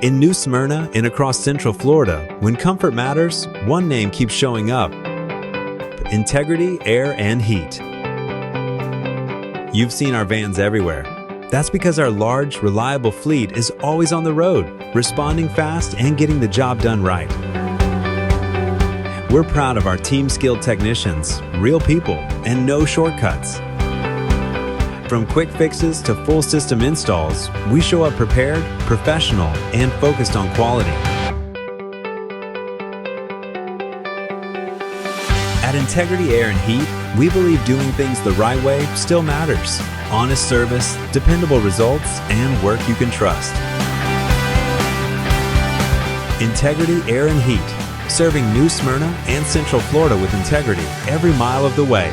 In New Smyrna and across Central Florida, when comfort matters, one name keeps showing up: Integrity Air and Heat. You've seen our vans everywhere. That's because our large, reliable fleet is always on the road, responding fast and getting the job done right. We're proud of our team-skilled technicians, real people, and no shortcuts. From quick fixes to full system installs, we show up prepared, professional, and focused on quality. At Integrity Air and Heat, we believe doing things the right way still matters. Honest service, dependable results, and work you can trust. Integrity Air and Heat, serving New Smyrna and Central Florida with integrity every mile of the way.